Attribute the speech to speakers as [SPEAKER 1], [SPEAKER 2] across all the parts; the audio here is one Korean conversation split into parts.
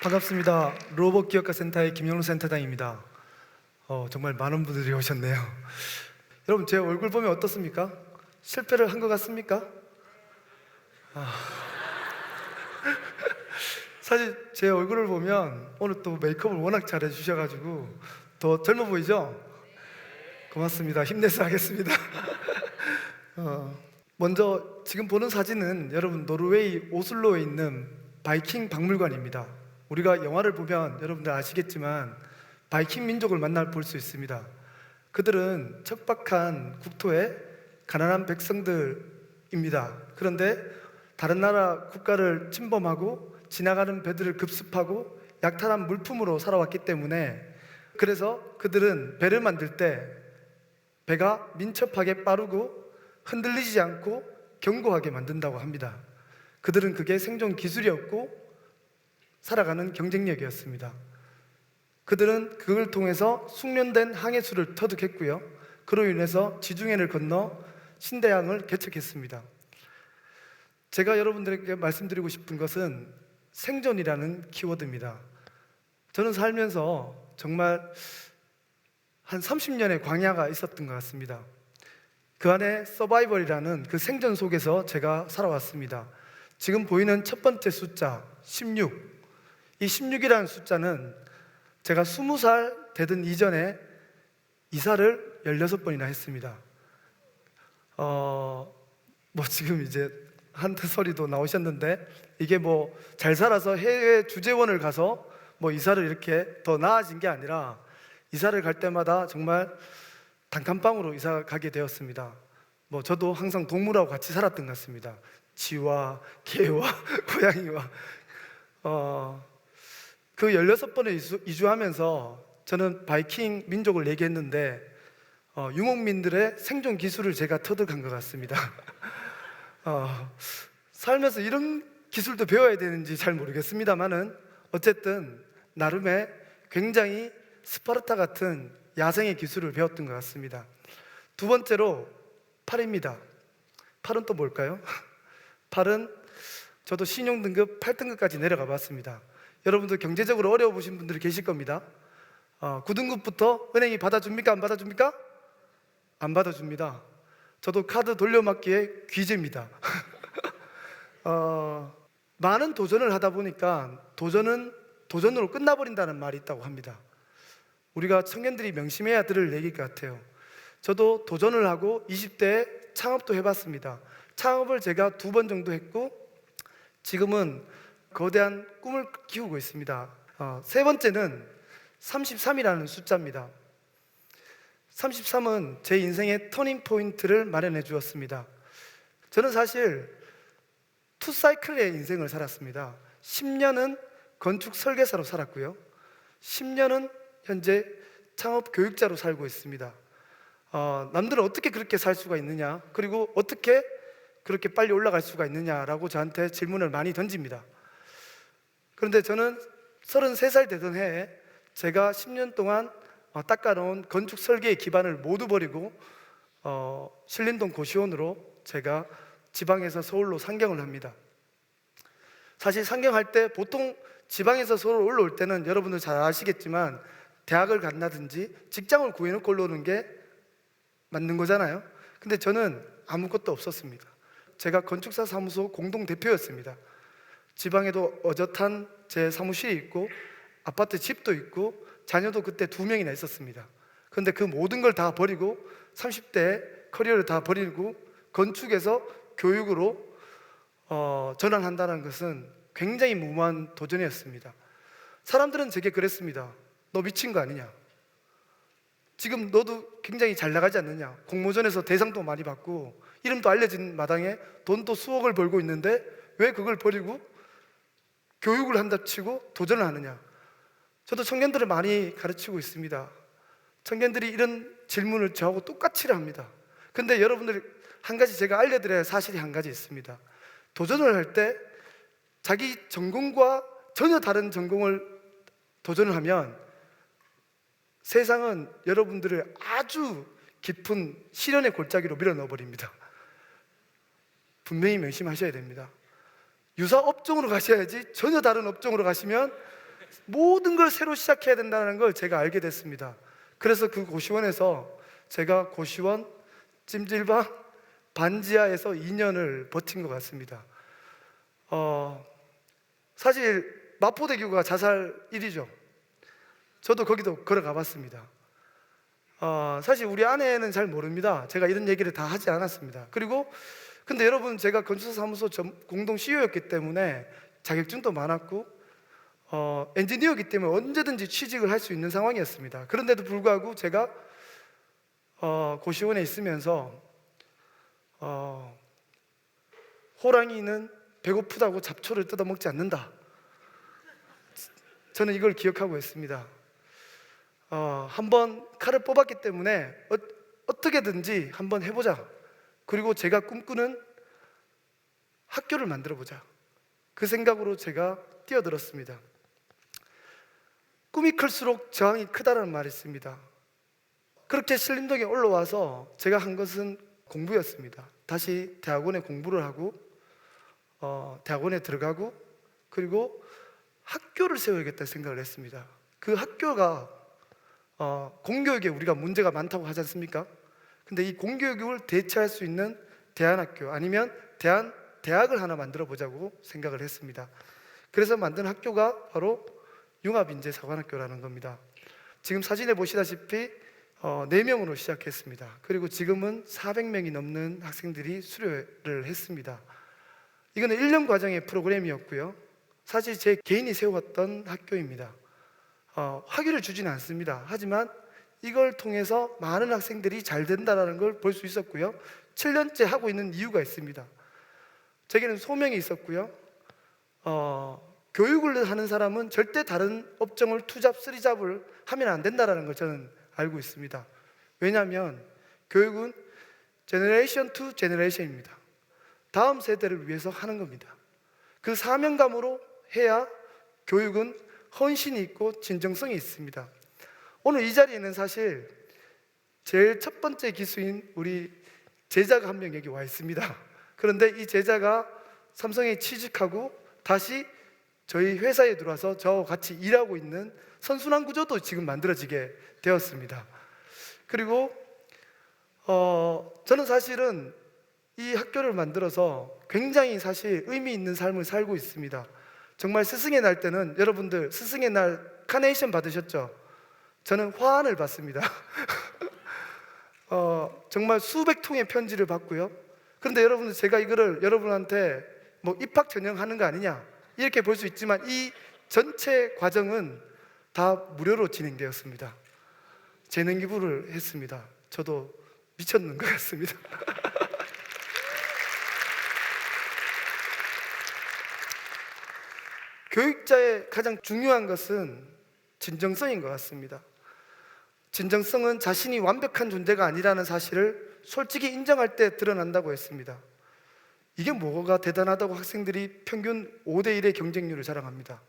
[SPEAKER 1] 반갑습니다. 로봇기업가 센터의 김영로 센터장입니다. 정말 많은 분들이 오셨네요. 여러분, 제 얼굴 보면 어떻습니까? 실패를 한 것 같습니까? 사실 제 얼굴을 보면 오늘 또 메이크업을 워낙 잘 해주셔가지고 더 젊어 보이죠? 고맙습니다. 힘내서 하겠습니다. 먼저 지금 보는 사진은 여러분 노르웨이 오슬로에 있는 바이킹 박물관입니다. 우리가 영화를 보면 여러분들 아시겠지만 바이킹 민족을 볼 수 있습니다. 그들은 척박한 국토에 가난한 백성들입니다. 그런데 다른 나라 국가를 침범하고 지나가는 배들을 급습하고 약탈한 물품으로 살아왔기 때문에, 그래서 그들은 배를 만들 때 배가 민첩하게 빠르고 흔들리지 않고 견고하게 만든다고 합니다. 그들은 그게 생존 기술이었고 살아가는 경쟁력이었습니다. 그들은 그걸 통해서 숙련된 항해술을 터득했고요, 그로 인해서 지중해를 건너 신대양을 개척했습니다. 제가 여러분들에게 말씀드리고 싶은 것은 생존이라는 키워드입니다. 저는 살면서 정말 한 30년의 광야가 있었던 것 같습니다. 그 안에 서바이벌이라는 그 생존 속에서 제가 살아왔습니다. 지금 보이는 첫 번째 숫자 16, 이 16이라는 숫자는 제가 20살 되던 이전에 이사를 16번이나 했습니다. 지금 이제 한테 소리도 나오셨는데, 이게 잘 살아서 해외 주재원을 가서 이사를 이렇게 더 나아진 게 아니라 이사를 갈 때마다 정말 단칸방으로 이사 가게 되었습니다. 저도 항상 동물하고 같이 살았던 것 같습니다. 쥐와 개와 고양이와. 그 16번을 이주하면서 저는 바이킹 민족을 얘기했는데 유목민들의 생존 기술을 제가 터득한 것 같습니다. 살면서 이런 기술도 배워야 되는지 잘 모르겠습니다만은 어쨌든 나름의 굉장히 스파르타 같은 야생의 기술을 배웠던 것 같습니다. 두 번째로 팔입니다. 팔은 또 뭘까요? 팔은 저도 신용등급 8등급까지 내려가 봤습니다. 여러분들 경제적으로 어려워 보신 분들이 계실 겁니다. 9등급부터 은행이 받아줍니까? 안 받아줍니까? 안 받아줍니다. 저도 카드 돌려막기에 귀재입니다. 많은 도전을 하다 보니까 도전은 도전으로 끝나버린다는 말이 있다고 합니다. 우리가 청년들이 명심해야 들을 얘기 같아요. 저도 도전을 하고 20대에 창업도 해봤습니다. 창업을 제가 2번 정도 했고 지금은 거대한 꿈을 키우고 있습니다. 세 번째는 33이라는 숫자입니다. 33은 제 인생의 터닝 포인트를 마련해 주었습니다. 저는 사실 2사이클의 인생을 살았습니다. 10년은 건축 설계사로 살았고요, 10년은 현재 창업 교육자로 살고 있습니다. 남들은 어떻게 그렇게 살 수가 있느냐, 그리고 어떻게 그렇게 빨리 올라갈 수가 있느냐라고 저한테 질문을 많이 던집니다. 그런데 저는 33살 되던 해에 제가 10년 동안 닦아놓은 건축 설계의 기반을 모두 버리고 신림동 고시원으로 제가 지방에서 서울로 상경을 합니다. 사실 상경할 때 보통 지방에서 서울 올라올 때는 여러분들 잘 아시겠지만 대학을 간다든지 직장을 구해놓고 올라오는 게 맞는 거잖아요. 근데 저는 아무것도 없었습니다. 제가 건축사 사무소 공동대표였습니다. 지방에도 어젓한 제 사무실이 있고 아파트 집도 있고 자녀도 그때 2명이나 있었습니다. 그런데 그 모든 걸 다 버리고 30대에 커리어를 다 버리고 건축에서 교육으로 전환한다는 것은 굉장히 무모한 도전이었습니다. 사람들은 제게 그랬습니다. 너 미친 거 아니냐? 지금 너도 굉장히 잘 나가지 않느냐? 공모전에서 대상도 많이 받고 이름도 알려진 마당에 돈도 수억을 벌고 있는데 왜 그걸 버리고 교육을 한다 치고 도전을 하느냐? 저도 청년들을 많이 가르치고 있습니다. 청년들이 이런 질문을 저하고 똑같이 합니다. 근데 여러분들 한 가지 제가 알려드려야 할 사실이 한 가지 있습니다. 도전을 할 때 자기 전공과 전혀 다른 전공을 도전을 하면 세상은 여러분들을 아주 깊은 시련의 골짜기로 밀어넣어 버립니다. 분명히 명심하셔야 됩니다. 유사 업종으로 가셔야지 전혀 다른 업종으로 가시면 모든 걸 새로 시작해야 된다는 걸 제가 알게 됐습니다. 그래서 그 고시원에서 제가 고시원, 찜질방, 반지하에서 2년을 버틴 것 같습니다. 사실 마포대교가 자살 1위죠. 저도 거기도 걸어가 봤습니다. 사실 우리 아내는 잘 모릅니다. 제가 이런 얘기를 다 하지 않았습니다. 그리고 근데 여러분, 제가 건축사무소 공동 CEO였기 때문에 자격증도 많았고 엔지니어이기 때문에 언제든지 취직을 할 수 있는 상황이었습니다. 그런데도 불구하고 제가 고시원에 있으면서 호랑이는 배고프다고 잡초를 뜯어먹지 않는다, 저는 이걸 기억하고 있습니다. 한번 칼을 뽑았기 때문에 어떻게든지 한번 해보자. 그리고 제가 꿈꾸는 학교를 만들어보자, 그 생각으로 제가 뛰어들었습니다. 꿈이 클수록 저항이 크다는 말이 있습니다. 그렇게 신림동에 올라와서 제가 한 것은 공부였습니다. 다시 대학원에 공부를 하고 대학원에 들어가고, 그리고 학교를 세워야겠다 생각을 했습니다. 그 학교가 공교육에 우리가 문제가 많다고 하지 않습니까? 근데 이 공교육을 대체할 수 있는 대안학교, 아니면 대학을 하나 만들어 보자고 생각을 했습니다. 그래서 만든 학교가 바로 융합인재사관학교라는 겁니다. 지금 사진에 보시다시피 4명으로 시작했습니다. 그리고 지금은 400명이 넘는 학생들이 수료를 했습니다. 이거는 1년 과정의 프로그램이었고요. 사실 제 개인이 세웠던 학교입니다. 학위를 주지는 않습니다. 하지만 이걸 통해서 많은 학생들이 잘 된다는 걸 볼 수 있었고요. 7년째 하고 있는 이유가 있습니다. 제게는 소명이 있었고요. 교육을 하는 사람은 절대 다른 업종을 투잡, 쓰리잡을 하면 안 된다는 걸 저는 알고 있습니다. 왜냐하면 교육은 제너레이션 투 제너레이션입니다. 다음 세대를 위해서 하는 겁니다. 그 사명감으로 해야 교육은 헌신이 있고 진정성이 있습니다. 오늘 이 자리에는 사실 제일 첫 번째 기수인 우리 제자가 한 명 여기 와 있습니다. 그런데 이 제자가 삼성에 취직하고 다시 저희 회사에 들어와서 저와 같이 일하고 있는 선순환 구조도 지금 만들어지게 되었습니다. 그리고 저는 사실은 이 학교를 만들어서 굉장히 사실 의미 있는 삶을 살고 있습니다. 정말 스승의 날 때는, 여러분들 스승의 날 카네이션 받으셨죠? 저는 화환을 받습니다. 정말 수백 통의 편지를 받고요. 그런데 여러분들, 제가 이거를 여러분한테 뭐 입학 전형하는 거 아니냐 이렇게 볼 수 있지만, 이 전체 과정은 다 무료로 진행되었습니다. 재능 기부를 했습니다. 저도 미쳤는 것 같습니다. 교육자의 가장 중요한 것은 진정성인 것 같습니다. 진정성은 자신이 완벽한 존재가 아니라는 사실을 솔직히 인정할 때 드러난다고 했습니다. 이게 뭐가 대단하다고 학생들이 평균 5대1의 경쟁률을 자랑합니다.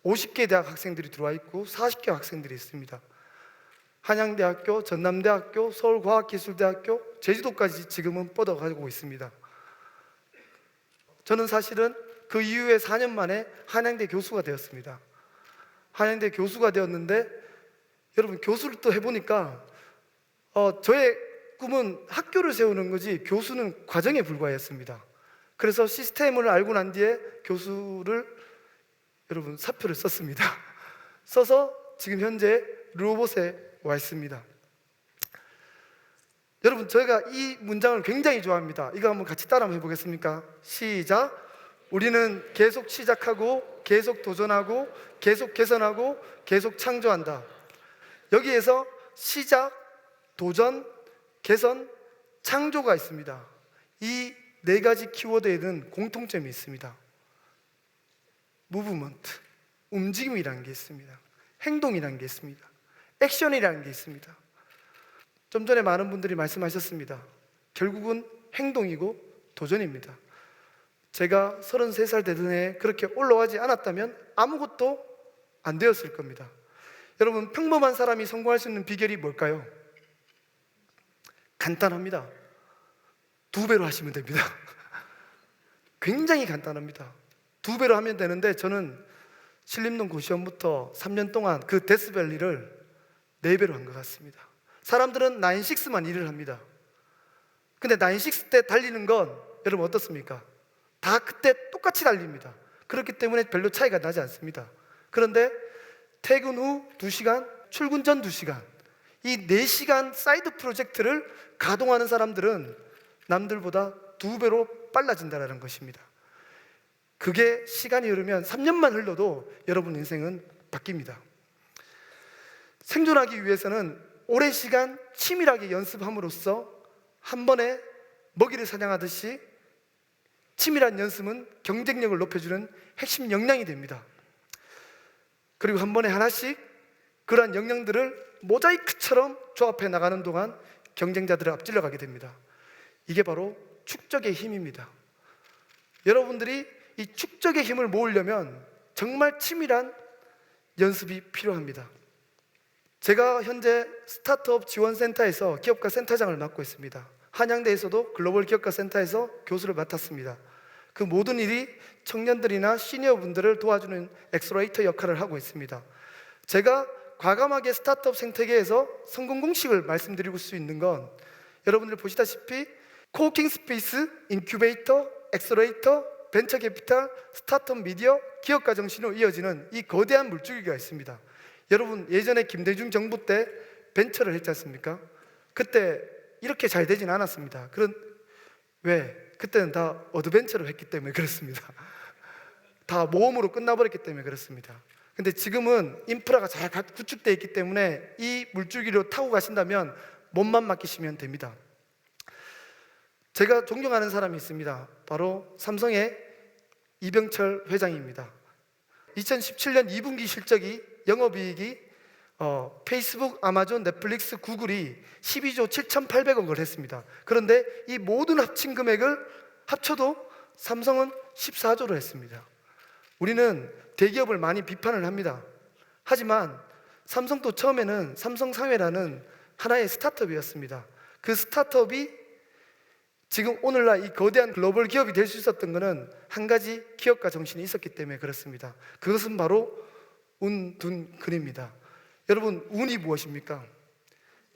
[SPEAKER 1] 50개 대학 학생들이 들어와 있고 40개 학생들이 있습니다. 한양대학교, 전남대학교, 서울과학기술대학교, 제주도까지 지금은 뻗어가고 있습니다. 저는 사실은 그 이후에 4년 만에 한양대 교수가 되었습니다. 한양대 교수가 되었는데, 여러분, 교수를 또 해보니까 저의 꿈은 학교를 세우는 거지 교수는 과정에 불과했습니다. 그래서 시스템을 알고 난 뒤에 교수를, 여러분, 사표를 썼습니다. 써서 지금 현재 르호봇에 와 있습니다. 여러분, 저희가 이 문장을 굉장히 좋아합니다. 이거 한번 같이 따라 한번 해보겠습니까? 시작. 우리는 계속 시작하고 계속 도전하고 계속 개선하고 계속 창조한다. 여기에서 시작, 도전, 개선, 창조가 있습니다. 이 4가지 키워드에는 공통점이 있습니다. 무브먼트, 움직임이라는 게 있습니다. 행동이라는 게 있습니다. 액션이라는 게 있습니다. 좀 전에 많은 분들이 말씀하셨습니다. 결국은 행동이고 도전입니다. 제가 33살 되던 해에 그렇게 올라가지 않았다면 아무것도 안 되었을 겁니다. 여러분, 평범한 사람이 성공할 수 있는 비결이 뭘까요? 간단합니다. 2배로 하시면 됩니다. 굉장히 간단합니다. 2배로 하면 되는데, 저는 신림동 고시원부터 3년 동안 그 데스밸리를 4배로 한 것 같습니다. 사람들은 9-6만 일을 합니다. 근데 9-6 때 달리는 건 여러분 어떻습니까? 다 그때 똑같이 달립니다. 그렇기 때문에 별로 차이가 나지 않습니다. 그런데 퇴근 후 2시간, 출근 전 2시간, 이 4시간 사이드 프로젝트를 가동하는 사람들은 남들보다 2배로 빨라진다는 것입니다. 그게 시간이 흐르면 3년만 흘러도 여러분 인생은 바뀝니다. 생존하기 위해서는 오랜 시간 치밀하게 연습함으로써 한 번에 먹이를 사냥하듯이 치밀한 연습은 경쟁력을 높여주는 핵심 역량이 됩니다. 그리고 한 번에 하나씩 그러한 역량들을 모자이크처럼 조합해 나가는 동안 경쟁자들을 앞질러 가게 됩니다. 이게 바로 축적의 힘입니다. 여러분들이 이 축적의 힘을 모으려면 정말 치밀한 연습이 필요합니다. 제가 현재 스타트업 지원센터에서 기업가 센터장을 맡고 있습니다. 한양대에서도 글로벌 기업가 센터에서 교수를 맡았습니다. 그 모든 일이 청년들이나 시니어분들을 도와주는 엑셀러레이터 역할을 하고 있습니다. 제가 과감하게 스타트업 생태계에서 성공 공식을 말씀드리고 수 있는 건 여러분들 보시다시피 코워킹 스페이스, 인큐베이터, 엑셀러레이터, 벤처 캐피탈, 스타트업 미디어, 기업가 정신으로 이어지는 이 거대한 물줄기가 있습니다. 여러분 예전에 김대중 정부 때 벤처를 했지 않습니까? 그때 이렇게 잘 되진 않았습니다. 왜? 그때는 다 어드벤처를 했기 때문에 그렇습니다. 다 모험으로 끝나버렸기 때문에 그렇습니다. 근데 지금은 인프라가 잘 구축되어 있기 때문에 이 물줄기로 타고 가신다면 몸만 맡기시면 됩니다. 제가 존경하는 사람이 있습니다. 바로 삼성의 이병철 회장입니다. 2017년 2분기 실적이 영업이익이 페이스북, 아마존, 넷플릭스, 구글이 12조 7,800억을 했습니다. 그런데 이 모든 합친 금액을 합쳐도 삼성은 14조를 했습니다. 우리는 대기업을 많이 비판을 합니다. 하지만 삼성도 처음에는 삼성사회라는 하나의 스타트업이었습니다. 그 스타트업이 지금 오늘날 이 거대한 글로벌 기업이 될 수 있었던 것은 한 가지 기업가 정신이 있었기 때문에 그렇습니다. 그것은 바로 운, 둔, 근입니다. 여러분, 운이 무엇입니까?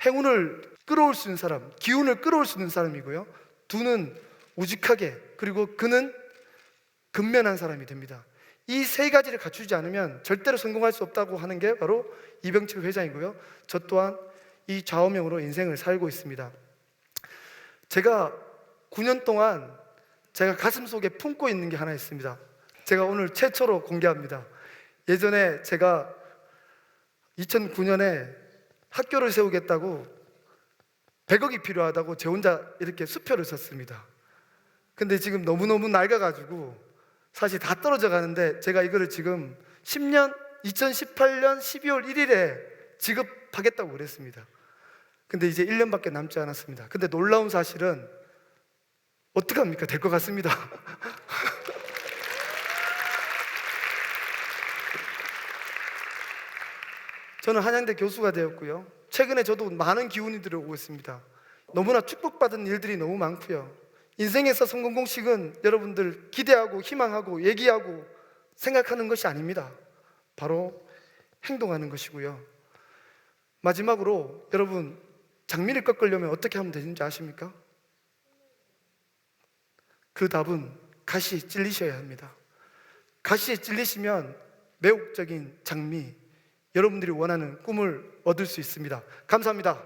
[SPEAKER 1] 행운을 끌어올 수 있는 사람, 기운을 끌어올 수 있는 사람이고요. 둔은 우직하게, 그리고 근은 근면한 사람이 됩니다. 이 세 가지를 갖추지 않으면 절대로 성공할 수 없다고 하는 게 바로 이병철 회장이고요. 저 또한 이 좌우명으로 인생을 살고 있습니다. 제가 9년 동안 제가 가슴속에 품고 있는 게 하나 있습니다. 제가 오늘 최초로 공개합니다. 예전에 제가 2009년에 학교를 세우겠다고 100억이 필요하다고 제 혼자 이렇게 수표를 썼습니다. 근데 지금 너무너무 낡아가지고 사실 다 떨어져 가는데 제가 이거를 지금 2018년 12월 1일에 지급하겠다고 그랬습니다. 근데 이제 1년밖에 남지 않았습니다. 근데 놀라운 사실은 어떡합니까? 될 것 같습니다. 저는 한양대 교수가 되었고요. 최근에 저도 많은 기운이 들어오고 있습니다. 너무나 축복받은 일들이 너무 많고요. 인생에서 성공 공식은 여러분들 기대하고 희망하고 얘기하고 생각하는 것이 아닙니다. 바로 행동하는 것이고요. 마지막으로 여러분, 장미를 꺾으려면 어떻게 하면 되는지 아십니까? 그 답은 가시에 찔리셔야 합니다. 가시에 찔리시면 매혹적인 장미, 여러분들이 원하는 꿈을 얻을 수 있습니다. 감사합니다.